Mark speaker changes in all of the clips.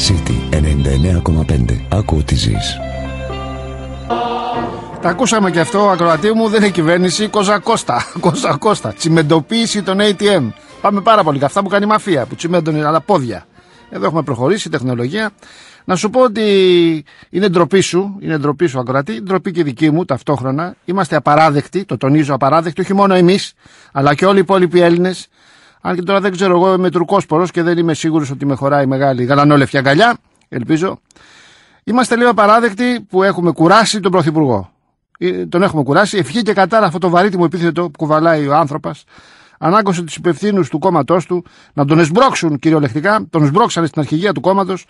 Speaker 1: City 99,5. Άκου ό,τι ζεις.
Speaker 2: Τα ακούσαμε και αυτό, ακροατή μου, δεν είναι κυβέρνηση. Κοζακώστα. Τσιμεντοποίηση των ATM. Πάμε πάρα πολύ. Αυτά που κάνει η μαφία, που τσιμέντωνε άλλα πόδια. Εδώ έχουμε προχωρήσει η τεχνολογία. Να σου πω ότι είναι ντροπή σου, ακροατή, ντροπή και δική μου ταυτόχρονα. Είμαστε απαράδεκτοι, το τονίζω, απαράδεκτοι, όχι μόνο εμείς, αλλά και όλοι οι υπόλοιποι Έλληνες. Αν και τώρα δεν ξέρω, εγώ είμαι τουρκόσπορος και δεν είμαι σίγουρος ότι με χωράει μεγάλη γαλανόλευκη αγκαλιά. Ελπίζω. Είμαστε λίγο απαράδεκτοι που έχουμε κουράσει τον Πρωθυπουργό. Τον έχουμε κουράσει. Ευχή και κατάρα αυτό το βαρύτιμο επίθετο που κουβαλάει ο άνθρωπος. Ανάγκωσε τους υπευθύνους του κόμματός του να τον εσμπρώξουν κυριολεκτικά. Τον εσμπρώξανε στην αρχηγία του κόμματος,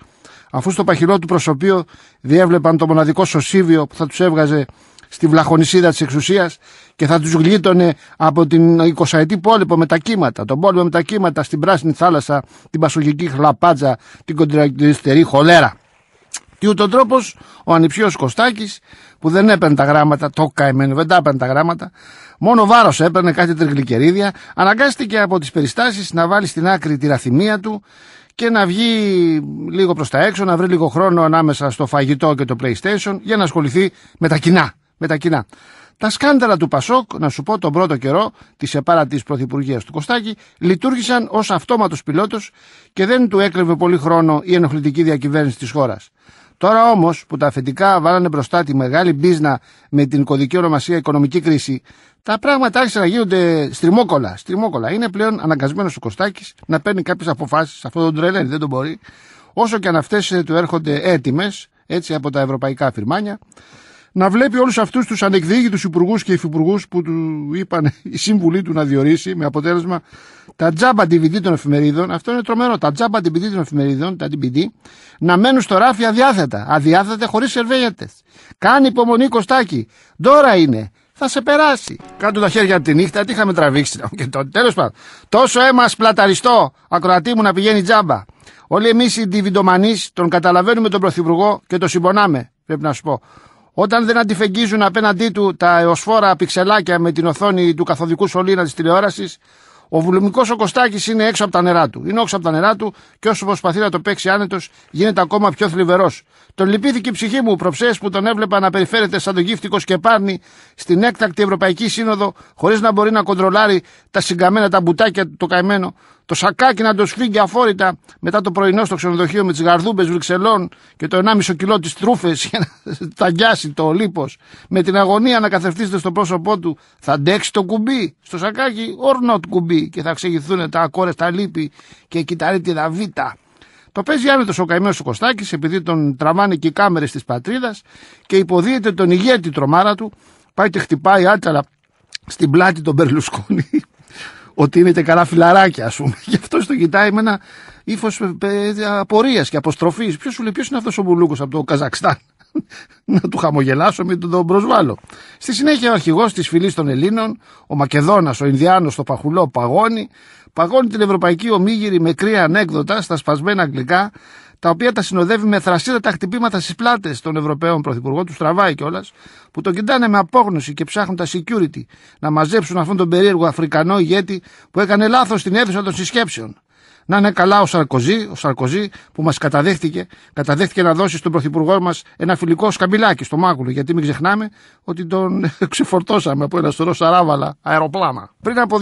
Speaker 2: αφού στο παχυλό του προσωπείο διέβλεπαν το μοναδικό σωσίβιο που θα τους έβγαζε στη βλαχονισίδα της εξουσίας και θα τους γλίτωνε από την 20ετή πόλεμο με τα κύματα. Τον πόλεμο με τα κύματα στην Πράσινη Θάλασσα, την Πασογική Χλαπάτζα, την κοντιναριστερή χολέρα. Τι ούτω τρόπος ο ανιψιός Κωστάκης, που δεν έπαιρνε τα γράμματα, το καημένο, δεν τα έπαιρνε τα γράμματα, μόνο βάρος έπαιρνε, κάτι τριγλικερίδια, αναγκάστηκε από τις περιστάσεις να βάλει στην άκρη τη ραθυμία του και να βγει λίγο προς τα έξω, να βρει λίγο χρόνο ανάμεσα στο φαγητό και το PlayStation για να ασχοληθεί με τα κοινά. Τα σκάνδαλα του Πασόκ, να σου πω, τον πρώτο καιρό της επάρατης πρωθυπουργίας του Κωστάκη, λειτουργήσαν ως αυτόματος πιλότος και δεν του έκλεβε πολύ χρόνο η ενοχλητική διακυβέρνηση της χώρας. Τώρα όμως που τα αφεντικά βάλανε μπροστά τη μεγάλη μπίζνα με την κωδική ονομασία οικονομική κρίση, τα πράγματα άρχισαν να γίνονται στριμόκολα. Είναι πλέον αναγκασμένος ο Κωστάκης να παίρνει κάποιες αποφάσεις, αυτό τον τρελαίνει, δεν τον μπορεί, όσο και αν αυτές του έρχονται έτοιμες, έτσι από τα ευρωπαϊκά φυρμάνια, να βλέπει όλους αυτούς τους ανεκδιήγητους υπουργούς και υφυπουργούς που του είπαν οι σύμβουλοι του να διορίσει, με αποτέλεσμα τα τζάμπα DVD των εφημερίδων, αυτό είναι τρομερό, τα τζάμπα DVD των εφημερίδων, τα DVD, να μένουν στο ράφι αδιάθετα χωρίς σερβέγετες. Κάνει υπομονή Κωστάκη, τώρα είναι, θα σε περάσει. Κάτω τα χέρια από τη νύχτα, τι είχαμε τραβήξει. Και τέλος πάντων, τόσο αίμα σπλαταριστό, ακροατή μου, να πηγαίνει τζάμπα. Όλοι εμείς οι ντιβιντομανείς τον καταλαβαίνουμε τον Πρωθυπουργό και τον συμπονάμε, πρέπει να σου πω. Όταν δεν αντιφεγγίζουν απέναντί του τα εωσφόρα πιξελάκια με την οθόνη του καθοδικού σωλήνα της τηλεόρασης, ο βουλομικός ο Κωστάκης είναι έξω από τα νερά του. Και όσο προσπαθεί να το παίξει άνετος, γίνεται ακόμα πιο θλιβερός. Τον λυπήθηκε η ψυχή μου προψές που τον έβλεπα να περιφέρεται σαν το γύφτικο σκεπάρνη στην έκτακτη Ευρωπαϊκή Σύνοδο, χωρίς να μπορεί να κοντρολάρει τα συγκαμμένα τα μπουτάκια του το καημένο. Το σακάκι να το σφίγγει αφόρητα μετά το πρωινό στο ξενοδοχείο με τις γαρδούμπες Βρυξελών και το 1,5 κιλό της τρούφες για να ταγκιάσει το λίπος. Με την αγωνία να καθευτίζεται στο πρόσωπό του, θα αντέξει το κουμπί στο σακάκι, or not κουμπί, και θα ξεγηθούν τα ακόρεστα λίπη και η κυταρίτιδα β. Το παίζει άνετος ο καημένος ο Κωστάκης, επειδή τον τραβάνε και οι κάμερες της πατρίδας και υποδίεται τον ηγέτη τρομάρα του, πάει και χτυπάει άτσαλα στην πλάτη τον Μπερλουσκόνη. Ότι είναι και καλά φιλαράκια, ας πούμε. Γι' αυτό το κοιτάει με ένα ύφος απορίας και αποστροφής. Ποιος σου λέει, ποιος είναι αυτός ο Μπουλούκος από το Καζακστάν? Να του χαμογελάσω, μην τον προσβάλλω. Στη συνέχεια ο αρχηγός της φυλής των Ελλήνων, ο Μακεδόνας, ο Ινδιάνος στο Παχουλό, παγώνει την ευρωπαϊκή ομίγυρη με κρύα ανέκδοτα στα σπασμένα αγγλικά, τα οποία τα συνοδεύει με θρασίρατα χτυπήματα στις πλάτες των Ευρωπαίων Πρωθυπουργών, του τραβάει κιόλας, που τον κοιτάνε με απόγνωση και ψάχνουν τα security να μαζέψουν αυτόν τον περίεργο Αφρικανό ηγέτη που έκανε λάθος στην αίθουσα των συσκέψεων. Να είναι καλά ο Σαρκοζή που μας καταδέχτηκε να δώσει στον Πρωθυπουργό μας ένα φιλικό σκαμπιλάκι στο μάγουλο, γιατί μην ξεχνάμε ότι τον ξεφορτώσαμε από ένα σωρό σαράβαλα αεροπλάνα. Πριν από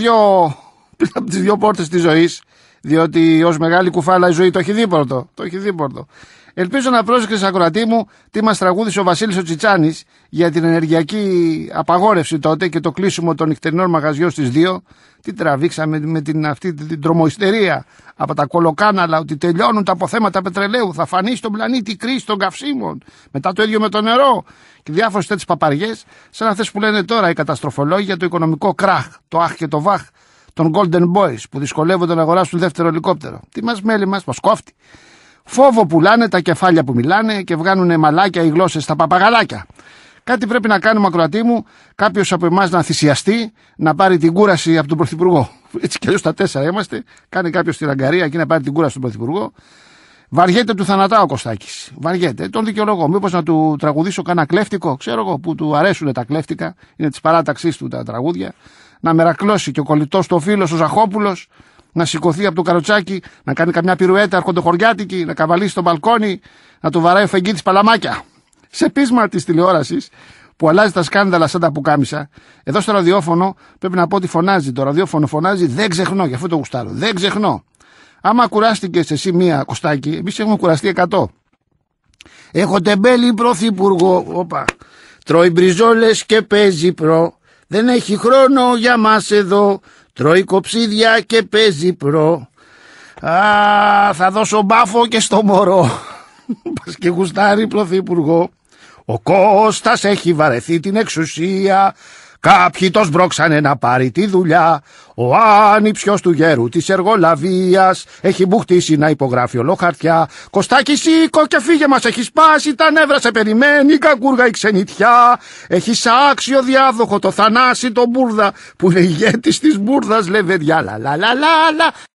Speaker 2: τις δύο πόρτες της ζωής, διότι ως μεγάλη κουφάλα η ζωή το έχει δίπορτο. Ελπίζω να πρόσεξες, ακροατή μου, τι μας τραγούδισε ο Βασίλης ο Τσιτσάνης για την ενεργειακή απαγόρευση τότε και το κλείσιμο των νυχτερινών μαγαζιών στις 2. Τι τραβήξαμε με αυτή την τρομοϊστερία από τα κολοκάναλα, ότι τελειώνουν τα αποθέματα πετρελαίου, θα φανεί στον πλανήτη η κρίση των καυσίμων. Μετά το ίδιο με το νερό και διάφορες τέτοιες παπαριές, σαν αυτές που λένε τώρα οι καταστροφολόγοι για το οικονομικό κράχ, το αχ και το βαχ των Golden Boys που δυσκολεύονται να αγοράσουν δεύτερο ελικόπτερο. Τι μας μέλη μας κόφτει. Φόβο πουλάνε τα κεφάλια που μιλάνε και βγάνουνε μαλάκια οι γλώσσες στα παπαγαλάκια. Κάτι πρέπει να κάνουμε, ακροατή μου, κάποιος από εμάς να θυσιαστεί, να πάρει την κούραση από τον Πρωθυπουργό. Έτσι κι αλλιώς τα 4 είμαστε. Κάνει κάποιος την αγκαρία εκεί να πάρει την κούραση του Πρωθυπουργού. Βαριέται του θανατά ο Κωστάκης. Βαριέται. Τον δικαιολογώ. Μήπως να του τραγουδήσω κανένα κλέφτικο, ξέρω εγώ, που του αρέσουν τα κλέφτικα, είναι της παράταξής του τα τραγούδια. Να μερακλώσει και ο κολλητός του ο φίλος ο Ζαχόπουλος, να σηκωθεί από το καροτσάκι, να κάνει καμιά πυρουέτα αρχοντοχωριάτικη, να καβαλήσει στο μπαλκόνι, να του βαράει ο Φεγγίτης παλαμάκια. Σε πείσμα της τηλεόρασης που αλλάζει τα σκάνδαλα σαν τα πουκάμισα, εδώ στο ραδιόφωνο πρέπει να πω ότι φωνάζει. Το ραδιόφωνο φωνάζει, δεν ξεχνώ, γι' αυτό το γουστάρω. Δεν ξεχνώ. Άμα κουράστηκες εσύ μία, Κωστάκη, εμείς έχουμε κουραστεί 100. Έχω τεμπέλη πρωθυπουργό, όπα. Τρώει μπριζόλες και παίζει προ. Δεν έχει χρόνο για μας εδώ. Τρώει κοψίδια και παίζει προ. Θα δώσω μπάφο και στο μωρό. Πας και γουστάρει πρωθυπουργό. Ο Κώστας έχει βαρεθεί την εξουσία. Κάποιοι το σμπρώξανε να πάρει τη δουλειά. Ο άνυψιος του γέρου της εργολαβίας έχει μπουχτίσει να υπογράφει ολοχαρτιά. Κωστάκι, σήκω και φύγε, μας έχει σπάσει τα νεύρα, σε περιμένει κακούργα η ξενιτιά. Έχεις άξιο διάδοχο το Θανάση τον Μπούρδα που είναι ηγέτης της Μπούρδας λεβεδιά. Λα λα λα λα.